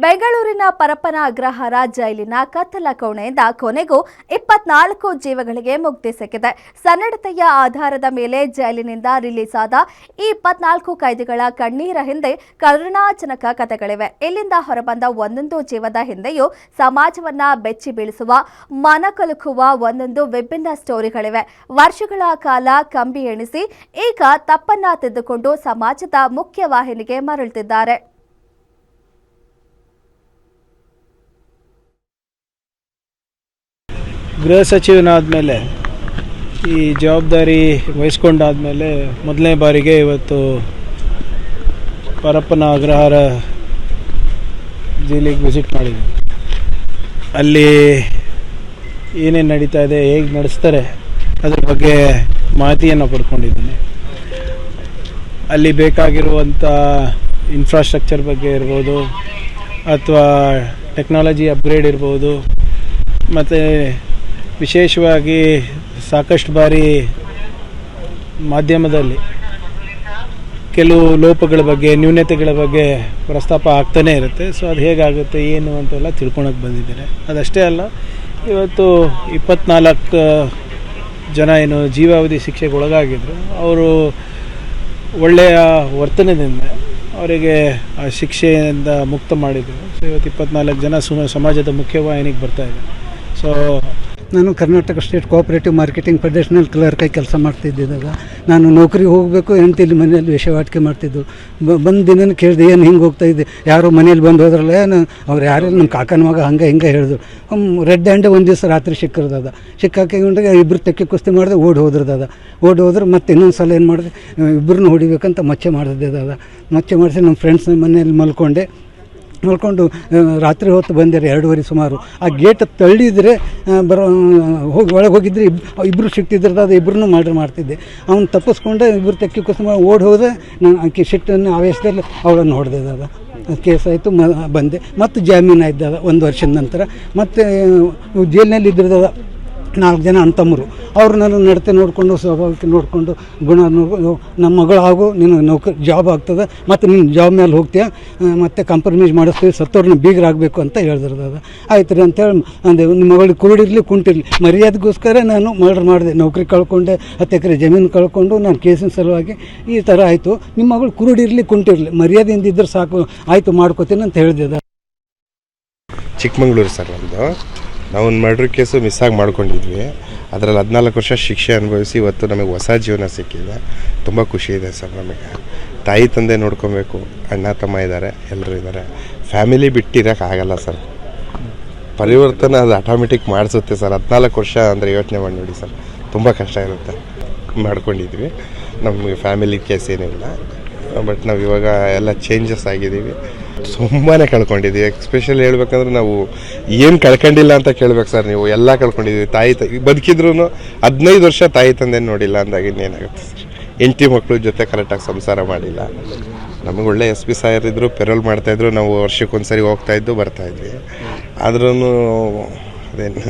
ಬೆಂಗಳೂರಿನ ಪರಪ್ಪನ ಅಗ್ರಹಾರ ಜೈಲಿನ ಕತ್ತಲ ಕೋಣೆಯಿಂದ ಕೊನೆಗೂ 24 ಜೀವಗಳಿಗೆ ಮುಕ್ತಿ ಸಿಕ್ಕಿದೆ. ಸನ್ನಡತೆಯ ಆಧಾರದ ಮೇಲೆ ಜೈಲಿನಿಂದ ರಿಲೀಸ್ ಆದ ಈ 24 ಕೈದಿಗಳ ಕಣ್ಣೀರ ಹಿಂದೆ ಕರುಣಾಜನಕ ಕಥೆಗಳಿವೆ. ಇಲ್ಲಿಂದ ಹೊರಬಂದ ಒಂದೊಂದು ಜೀವದ ಹಿಂದೆಯೂ ಸಮಾಜವನ್ನ ಬೆಚ್ಚಿ ಬೀಳಿಸುವ, ಮನಕಲುಕುವ ಒಂದೊಂದು ವಿಭಿನ್ನ ಸ್ಟೋರಿಗಳಿವೆ. ವರ್ಷಗಳ ಕಾಲ ಕಂಬಿ ಎಣಿಸಿ ಈಗ ತಪ್ಪನ್ನ ತಿದ್ದುಕೊಂಡು ಸಮಾಜದ ಮುಖ್ಯವಾಹಿನಿಗೆ ಮರಳುತ್ತಿದ್ದಾರೆ. ಗೃಹ ಸಚಿವನಾದಮೇಲೆ ಈ ಜವಾಬ್ದಾರಿ ವಹಿಸ್ಕೊಂಡಾದಮೇಲೆ ಮೊದಲನೇ ಬಾರಿಗೆ ಇವತ್ತು ಪರಪ್ಪನ ಅಗ್ರಹಾರ ಜೈಲಿಗೆ ವಿಸಿಟ್ ಮಾಡಿದ್ವಿ. ಅಲ್ಲಿ ಏನೇನು ನಡೀತಾ ಇದೆ, ಹೇಗೆ ನಡೆಸ್ತಾರೆ ಅದ್ರ ಬಗ್ಗೆ ಮಾಹಿತಿಯನ್ನು ಪಡ್ಕೊಂಡಿದ್ದೀನಿ. ಅಲ್ಲಿ ಬೇಕಾಗಿರುವಂಥ ಇನ್ಫ್ರಾಸ್ಟ್ರಕ್ಚರ್ ಬಗ್ಗೆ ಇರ್ಬೋದು, ಅಥವಾ ಟೆಕ್ನಾಲಜಿ ಅಪ್ಗ್ರೇಡ್ ಇರ್ಬೋದು, ಮತ್ತು ವಿಶೇಷವಾಗಿ ಸಾಕಷ್ಟು ಬಾರಿ ಮಾಧ್ಯಮದಲ್ಲಿ ಕೆಲವು ಲೋಪಗಳ ಬಗ್ಗೆ, ನ್ಯೂನತೆಗಳ ಬಗ್ಗೆ ಪ್ರಸ್ತಾಪ ಆಗ್ತಾನೇ ಇರುತ್ತೆ. ಸೊ ಅದು ಹೇಗಾಗುತ್ತೆ ಏನು ಅಂತೆಲ್ಲ ತಿಳ್ಕೊಳಕ್ಕೆ ಬಂದಿದ್ದಾರೆ. ಅದಷ್ಟೇ ಅಲ್ಲ, ಇವತ್ತು 24 ಜನ ಏನು ಜೀವಾವಧಿ ಶಿಕ್ಷೆಗೆ ಒಳಗಾಗಿದ್ದರು, ಅವರು ಒಳ್ಳೆಯ ವರ್ತನೆಯಿಂದ ಅವರಿಗೆ ಆ ಶಿಕ್ಷೆಯಿಂದ ಮುಕ್ತ ಮಾಡಿದರು. ಸೊ ಇವತ್ತು 24 ಜನ ಸಮಾಜದ ಮುಖ್ಯವಾಹಿನಿಗೆ ಬರ್ತಾಯಿದ್ದಾರೆ. ಸೊ ನಾನು ಕರ್ನಾಟಕ ಸ್ಟೇಟ್ ಕೋಆಪರೇಟಿವ್ ಮಾರ್ಕೆಟಿಂಗ್ ಫೆಡರೇಷನಲ್ಲಿ ಕ್ಲರ್ಕಾಗಿ ಕೆಲಸ ಮಾಡ್ತಿದ್ದಾಗ ನಾನು ನೌಕರಿಗೆ ಹೋಗಬೇಕು, ಹೆಂಡ್ತಿಲಿ ಮನೆಯಲ್ಲಿ ವೇಷವಾಟಿಕೆ ಮಾಡ್ತಿದ್ದು. ಬಂದು ದಿನ ಕೇಳಿದೆ, ಏನು ಹಿಂಗೆ ಹೋಗ್ತಾಯಿದ್ದೆ, ಯಾರೋ ಮನೇಲಿ ಬಂದು ಹೋದ್ರಲ್ಲ, ಅವ್ರು ಯಾರೆಲ್ಲ ನಮ್ಮ ಕಾಕನ ಮಗ ಹಂಗೆ ಹಿಂಗೆ ಹೇಳಿದ್ರು. ರೆಡ್ ಹ್ಯಾಂಡೆ ಒಂದು ದಿವಸ ರಾತ್ರಿ ಸಿಕ್ಕಾಕೊಂಡಾಗ ಇಬ್ಬರು ತೆಕ್ಕೆ ಕುಸ್ತಿ ಮಾಡಿದೆ, ಓಡಿ ಹೋದ್ರೆ ಮತ್ತೆ ಇನ್ನೊಂದು ಸಲ ಏನು ಮಾಡಿದೆ, ಇಬ್ಬರನ್ನ ಹೊಡಿಬೇಕಂತ ಮಚ್ಚೆ ಮಾಡಿದೆ. ಮಚ್ಚೆ ಮಾಡಿಸಿ ನಮ್ಮ ಫ್ರೆಂಡ್ಸ್ ಮನೆಯಲ್ಲಿ ಮಲ್ಕೊಂಡು ರಾತ್ರಿ ಹೊತ್ತು ಬಂದಿದ್ದಾರೆ 2:30 ಸುಮಾರು. ಆ ಗೇಟ್ ತಳ್ಳಿದರೆ ಒಳಗೆ ಹೋಗಿದ್ರೆ ಇಬ್ಬರು ಸಿಕ್ತಿದ್ರೆ ಅದು ಇಬ್ಬರನ್ನೂ ಮಾಡ್ತಿದ್ದೆ. ಅವ್ನು ತಪ್ಪಿಸ್ಕೊಂಡೆ, ಇಬ್ಬರು ತೆಕ್ಕಿ ಕುಸ್ತಿ ಮಾಡಿ ಓಡಿ ಹೋದೆ. ನಾನು ಆಕೆ ಸಿಟ್ಟನ್ನು ಆವೇಶದಲ್ಲಿ ಅವಳನ್ನು ಹೊಡೆದೆ. ಕೇಸ್ ಆಯಿತು, ಬಂದೆ. ಮತ್ತು ಜಾಮೀನು ಆಯ್ತು 1 ವರ್ಷದ ನಂತರ. ಮತ್ತು ಜೈಲಿನಲ್ಲಿ ಇದ್ದಿರೋದ 4 ಜನ ಅಣ್ತಮ್ಮರು. ಅವರು ನನ್ನ ನಡತೆ ನೋಡಿಕೊಂಡು, ಸ್ವಭಾವಕ್ಕೆ ನೋಡಿಕೊಂಡು, ಗುಣ ನೋಡ್ಕೊಂಡು, ನಮ್ಮ ಮಗಳು ಆಗು, ನೀನು ಜಾಬ್ ಆಗ್ತದೆ, ಮತ್ತು ನೀನು ಜಾಬ್ ಮೇಲೆ ಹೋಗ್ತೀಯ, ಮತ್ತು ಕಾಂಪ್ರಮೈಸ್ ಮಾಡಿಸ್ತೀವಿ, ಸತ್ತವ್ರನ್ನ ಬೀಗರಾಗಬೇಕು ಅಂತ ಹೇಳಿದ್ರದ. ಆಯ್ತು ರೀ ಅಂತೇಳಿ ಅಂದೆ. ನಿಮ್ಮ ಮಗಳಿಗೆ ಕುರುಡಿರಲಿ ಕುಂಟಿರಲಿ, ಮರ್ಯಾದೆಗೋಸ್ಕರ ನಾನು ಮರ್ಡರ್ ಮಾಡಿದೆ. ನೌಕರಿ ಕಳ್ಕೊಂಡೆ, 10 ಎಕರೆ ಜಮೀನು ಕಳ್ಕೊಂಡು ನಾನು ಕೇಸಿನ ಸಲುವಾಗಿ ಈ ಥರ ಆಯಿತು. ನಿಮ್ಮ ಮಗಳು ಕುರುಡಿರಲಿ ಕುಂಟಿರಲಿ, ಮರ್ಯಾದೆಯಿಂದ ಇದ್ದರೆ ಸಾಕು, ಆಯಿತು ಮಾಡ್ಕೋತೀನಿ ಅಂತ ಹೇಳಿದೆ. ಚಿಕ್ಕಮಗಳೂರು ಸರ್, ನಾವು ಒಂದು ಮರ್ಡ್ರ್ ಕೇಸು ಮಿಸ್ಸಾಗಿ ಮಾಡ್ಕೊಂಡಿದ್ವಿ. ಅದರಲ್ಲಿ 14 ವರ್ಷ ಶಿಕ್ಷೆ ಅನುಭವಿಸಿ ಇವತ್ತು ನಮಗೆ ಹೊಸ ಜೀವನ ಸಿಕ್ಕಿದೆ. ತುಂಬ ಖುಷಿ ಇದೆ ಸರ್. ನಮಗೆ ತಾಯಿ ತಂದೆ ನೋಡ್ಕೊಬೇಕು, ಅಣ್ಣ ತಮ್ಮ ಇದ್ದಾರೆ, ಎಲ್ಲರೂ ಇದ್ದಾರೆ. ಫ್ಯಾಮಿಲಿ ಬಿಟ್ಟಿರೋಕ್ಕಾಗಲ್ಲ ಸರ್. ಪರಿವರ್ತನೆ ಅದು ಆಟೋಮೆಟಿಕ್ ಮಾಡಿಸುತ್ತೆ ಸರ್. 14 ವರ್ಷ ಅಂದರೆ ಯೋಚನೆ ಮಾಡಿ ನೋಡಿ ಸರ್, ತುಂಬ ಕಷ್ಟ ಇರುತ್ತೆ. ಮಾಡ್ಕೊಂಡಿದ್ವಿ, ನಮಗೆ ಫ್ಯಾಮಿಲಿ ಕೇಸ್ ಏನಿಲ್ಲ. ಬಟ್ ನಾವು ಇವಾಗ ಎಲ್ಲ ಚೇಂಜಸ್ ಆಗಿದ್ದೀವಿ. ತುಂಬಾ ಕಳ್ಕೊಂಡಿದ್ದೀವಿ. ಎಸ್ಪೆಷಲಿ ಹೇಳ್ಬೇಕಂದ್ರೆ ನಾವು ಏನು ಕಳ್ಕೊಂಡಿಲ್ಲ ಅಂತ ಕೇಳ್ಬೇಕು ಸರ್. ನೀವು ಎಲ್ಲ ಕಳ್ಕೊಂಡಿದ್ದೀವಿ. ಬದುಕಿದ್ರು 15 ವರ್ಷ ತಾಯಿ ತಂದೆ ನೋಡಿಲ್ಲ ಅಂದಾಗ ಇನ್ನೇನಾಗುತ್ತೆ ಸರ್. ಹೆಂಡತಿ ಮಕ್ಕಳು ಜೊತೆ ಕರೆಕ್ಟಾಗಿ ಸಂಸಾರ ಮಾಡಿಲ್ಲ. ನಮಗೆ ಒಳ್ಳೆ SP ಸಾಯರ್ ಇದ್ದರು, ಪೆರೋಲ್ ಮಾಡ್ತಾಯಿದ್ರು. ನಾವು ವರ್ಷಕ್ಕೊಂದ್ಸರಿ ಹೋಗ್ತಾಯಿದ್ದು ಬರ್ತಾಯಿದ್ವಿ. ಆದ್ರೂ ಅದೇನು